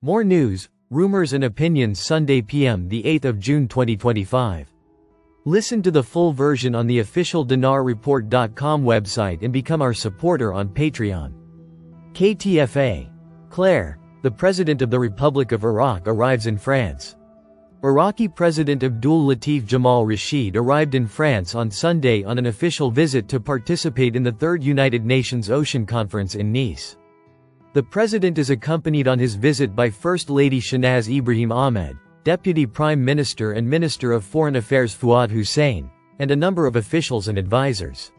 More news, rumors and opinions Sunday PM the 8th of June 2025. Listen to the full version on the official dinarreport.com website and become our supporter on Patreon. KTFA. Claire, the President of the Republic of Iraq arrives in France. Iraqi President Abdul Latif Jamal Rashid arrived in France on Sunday on an official visit to participate in the Third United Nations Ocean Conference in Nice. The president is accompanied on his visit by First Lady Shanaz Ibrahim Ahmed, Deputy Prime Minister and Minister of Foreign Affairs Fuad Hussein, and a number of officials and advisors.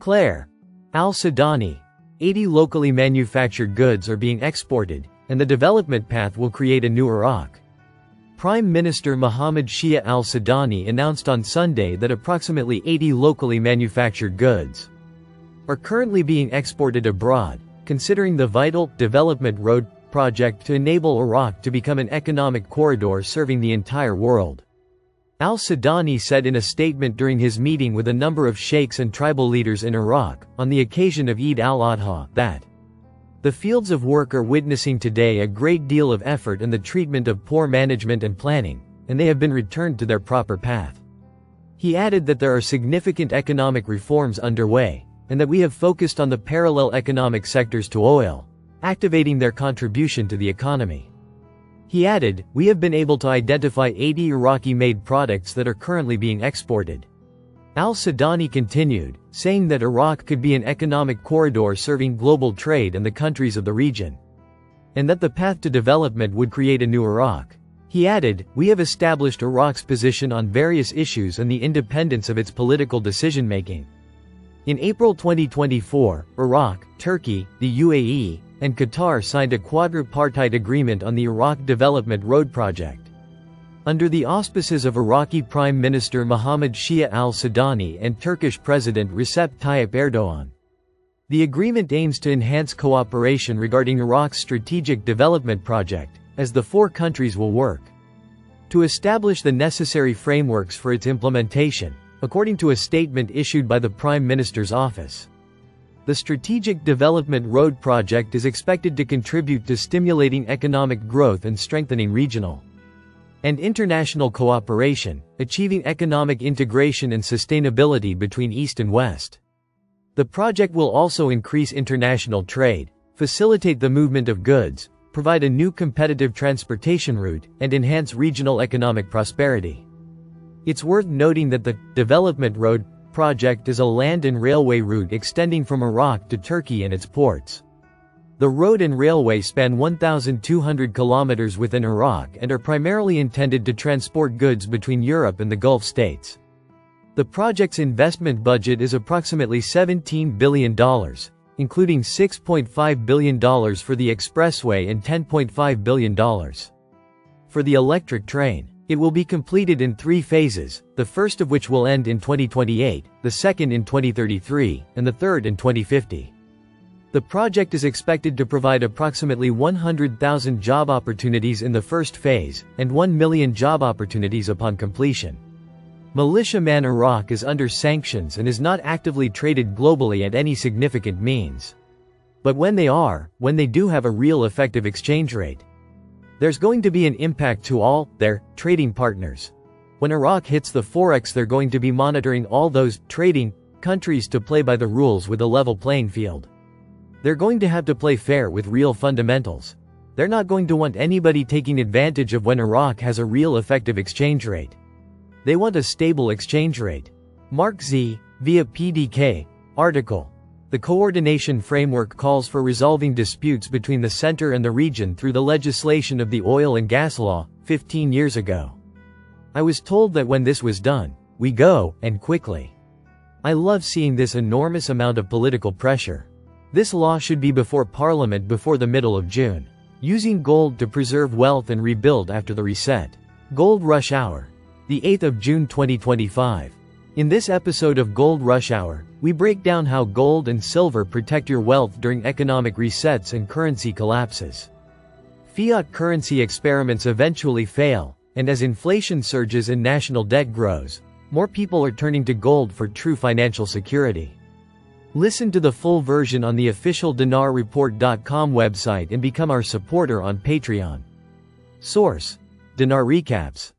Claire. Al-Sudani. 80 locally manufactured goods are being exported, and the development path will create a new Iraq. Prime Minister Mohammed Shia al-Sudani announced on Sunday that approximately 80 locally manufactured goods are currently being exported abroad, considering the vital Development Road project to enable Iraq to become an economic corridor serving the entire world. Al-Sudani said in a statement during his meeting with a number of sheikhs and tribal leaders in Iraq, on the occasion of Eid al-Adha, that the fields of work are witnessing today a great deal of effort in the treatment of poor management and planning, and they have been returned to their proper path. He added that there are significant economic reforms underway, and that we have focused on the parallel economic sectors to oil, activating their contribution to the economy. He added, "We have been able to identify 80 Iraqi-made products that are currently being exported." Al-Sudani continued, saying that Iraq could be an economic corridor serving global trade and the countries of the region, and that the path to development would create a new Iraq. He added, "We have established Iraq's position on various issues and the independence of its political decision-making." In April 2024, Iraq, Turkey, the UAE, and Qatar signed a quadripartite agreement on the Iraq Development Road project. Under the auspices of Iraqi Prime Minister Mohammed Shia al-Sudani and Turkish President Recep Tayyip Erdogan. The agreement aims to enhance cooperation regarding Iraq's strategic development project, as the four countries will work to establish the necessary frameworks for its implementation, according to a statement issued by the Prime Minister's office. The Strategic Development Road project is expected to contribute to stimulating economic growth and strengthening regional and international cooperation, achieving economic integration and sustainability between East and West. The project will also increase international trade, facilitate the movement of goods, provide a new competitive transportation route, and enhance regional economic prosperity. It's worth noting that the Development Road project is a land and railway route extending from Iraq to Turkey and its ports. The road and railway span 1,200 kilometers within Iraq and are primarily intended to transport goods between Europe and the Gulf states. The project's investment budget is approximately $17 billion, including $6.5 billion for the expressway and $10.5 billion for the electric train. It will be completed in 3 phases, the first of which will end in 2028, the second in 2033, and the third in 2050. The project is expected to provide approximately 100,000 job opportunities in the first phase, and 1 million job opportunities upon completion. Militiaman Iraq is under sanctions and is not actively traded globally at any significant means. But when they do have a real effective exchange rate, there's going to be an impact to all their trading partners. When Iraq hits the forex, they're going to be monitoring all those trading countries to play by the rules with a level playing field. They're going to have to play fair with real fundamentals. They're not going to want anybody taking advantage of when Iraq has a real effective exchange rate. They want a stable exchange rate. Mark Z. via PDK. Article. The coordination framework calls for resolving disputes between the center and the region through the legislation of the oil and gas law, 15 years ago. I was told that when this was done, we go, and quickly. I love seeing this enormous amount of political pressure. This law should be before Parliament before the middle of June. Using gold to preserve wealth and rebuild after the reset. Gold Rush Hour. The 8th of June 2025. In this episode of Gold Rush Hour, we break down how gold and silver protect your wealth during economic resets and currency collapses. Fiat currency experiments eventually fail, and as inflation surges and national debt grows, more people are turning to gold for true financial security. Listen to the full version on the official dinarreport.com website and become our supporter on Patreon. Source: Dinar Recaps.